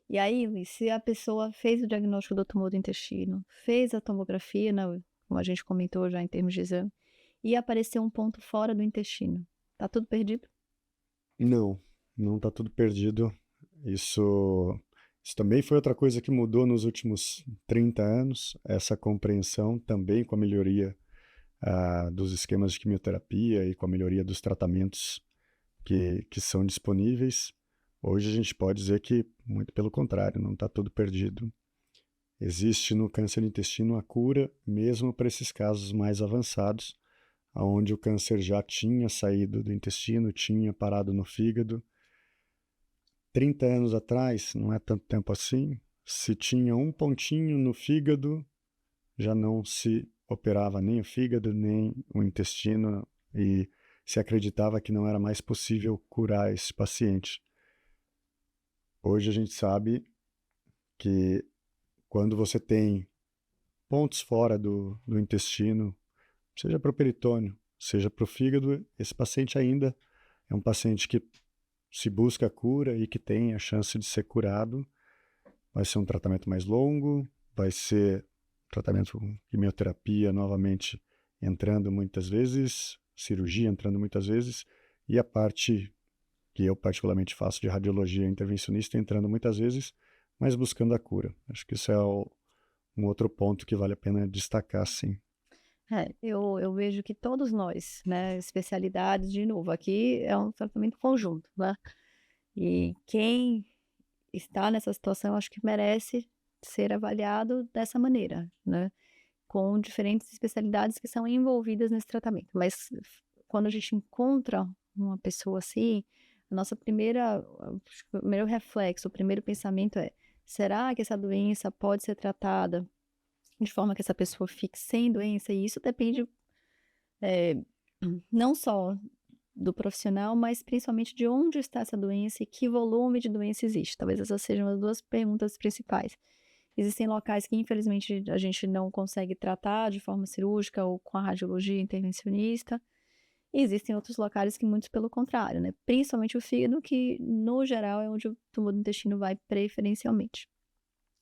E aí, Luiz, se a pessoa fez o diagnóstico do tumor do intestino, fez a tomografia, né, como a gente comentou já em termos de exame, e apareceu um ponto fora do intestino, tá tudo perdido? Não, não está tudo perdido. Isso, isso também foi outra coisa que mudou nos últimos 30 anos, essa compreensão também com a melhoria dos esquemas de quimioterapia e com a melhoria dos tratamentos que são disponíveis. Hoje a gente pode dizer que, muito pelo contrário, não está tudo perdido. Existe no câncer do intestino a cura, mesmo para esses casos mais avançados, onde o câncer já tinha saído do intestino, tinha parado no fígado. 30 anos atrás, não é tanto tempo assim, se tinha um pontinho no fígado, já não se operava nem o fígado, nem o intestino, e se acreditava que não era mais possível curar esse paciente. Hoje a gente sabe que quando você tem pontos fora do intestino, seja para o peritônio, seja para o fígado, esse paciente ainda é um paciente que se busca a cura e que tem a chance de ser curado. Vai ser um tratamento mais longo, vai ser tratamento com quimioterapia novamente entrando muitas vezes, cirurgia entrando muitas vezes, e a parte que eu particularmente faço de radiologia intervencionista entrando muitas vezes, mas buscando a cura. Acho que isso é um outro ponto que vale a pena destacar, sim. É, eu vejo que todos nós, né, especialidades, de novo, aqui é um tratamento conjunto, né, e quem está nessa situação, acho que merece ser avaliado dessa maneira, né, com diferentes especialidades que são envolvidas nesse tratamento. Mas quando a gente encontra uma pessoa assim, a nossa primeira acho que o primeiro reflexo, o primeiro pensamento é: "Será que essa doença pode ser tratada de forma que essa pessoa fique sem doença?" E isso depende, eh, não só do profissional, mas principalmente de onde está essa doença e que volume de doença existe. Talvez essas sejam as 2 perguntas principais. Existem locais que infelizmente a gente não consegue tratar de forma cirúrgica ou com a radiologia intervencionista, e existem outros locais que muitos pelo contrário, né, principalmente o fígado que no geral é onde o tumor do intestino vai preferencialmente.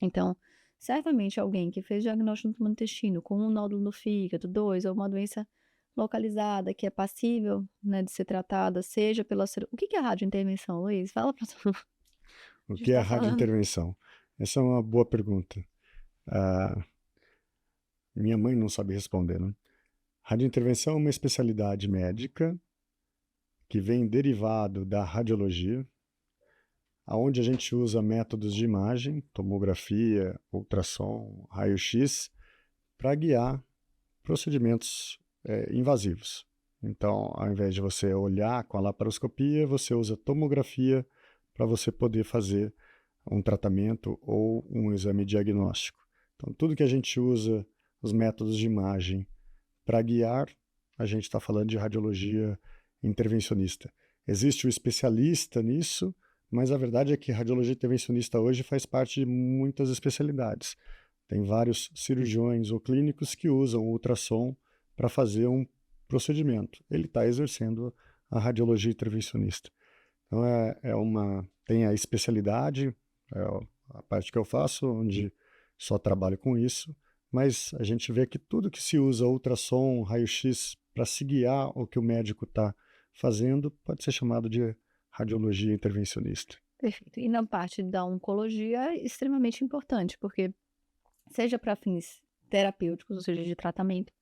Então, certamente alguém que fez diagnóstico do tumor no intestino com um nódulo no fígado, 2 ou uma doença localizada que é passível, né, de ser tratada, seja pela o que que é radiointervenção, Luiz? Fala pra todo mundo. O A gente que é a tá falando. radiointervenção? Essa é uma boa pergunta. Ah, minha mãe não sabe responder, né? Radiointervenção é uma especialidade médica que vem derivado da radiologia, aonde a gente usa métodos de imagem, tomografia, ultrassom, raio-x, para guiar procedimentos invasivos. Então, ao invés de você olhar com a laparoscopia, você usa tomografia para você poder fazer um tratamento ou um exame diagnóstico. Então, tudo que a gente usa, os métodos de imagem para guiar, a gente está falando de radiologia intervencionista. Existe o especialista nisso, mas a verdade é que radiologia intervencionista hoje faz parte de muitas especialidades. Tem vários cirurgiões ou clínicos que usam o ultrassom para fazer um procedimento. Ele está exercendo a radiologia intervencionista. Então tem a especialidade, é a parte que eu faço, onde só trabalho com isso, mas a gente vê que tudo que se usa ultrassom, raio-x para se guiar o que o médico está fazendo pode ser chamado de radiologia intervencionista. Perfeito. E na parte da oncologia é extremamente importante, porque seja para fins terapêuticos, ou seja, de tratamento,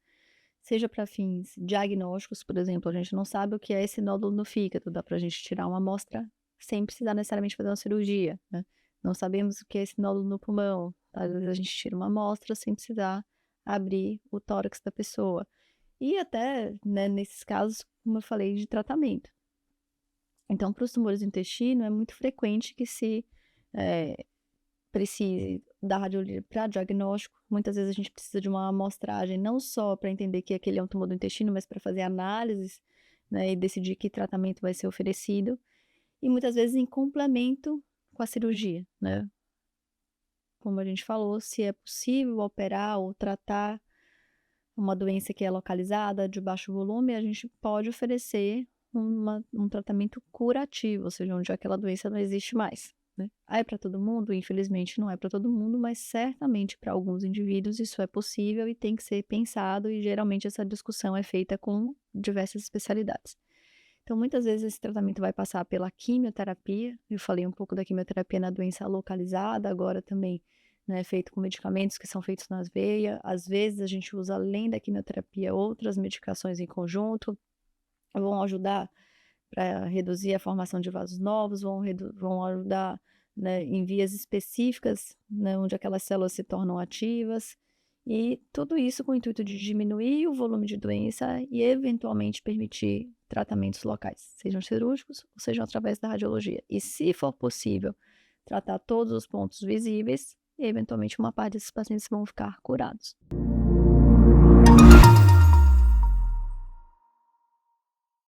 seja para fins diagnósticos, por exemplo, a gente não sabe o que é esse nódulo no fígado, dá para a gente tirar uma amostra sem precisar necessariamente fazer uma cirurgia, né. Não sabemos o que é esse nódulo no pulmão, às vezes a gente tira uma amostra sem precisar abrir o tórax da pessoa. E até, né, nesses casos, como eu falei, de tratamento. Então, para os tumores do intestino, é muito frequente que se, eh, precise da radiologia para diagnóstico. Muitas vezes a gente precisa de uma amostragem não só para entender que aquele é um tumor do intestino, mas para fazer análises, né, e decidir que tratamento vai ser oferecido, e muitas vezes em complemento com a cirurgia, né. Como a gente falou, se é possível operar ou tratar uma doença que é localizada, de baixo volume, a gente pode oferecer um tratamento curativo, ou seja, onde aquela doença não existe mais. né. Ah, é para todo mundo? Infelizmente não é para todo mundo, mas certamente para alguns indivíduos isso é possível e tem que ser pensado e geralmente essa discussão é feita com diversas especialidades. Então muitas vezes esse tratamento vai passar pela quimioterapia, eu falei um pouco da quimioterapia na doença localizada, agora também, né, feito com medicamentos que são feitos nas veias, às vezes a gente usa além da quimioterapia outras medicações em conjunto, vão ajudar para reduzir a formação de vasos novos, vão ajudar, né, em vias específicas, né, onde aquelas células se tornam ativas, e tudo isso com o intuito de diminuir o volume de doença e eventualmente permitir tratamentos locais, sejam cirúrgicos ou sejam através da radiologia. E se for possível tratar todos os pontos visíveis, eventualmente uma parte desses pacientes vão ficar curados.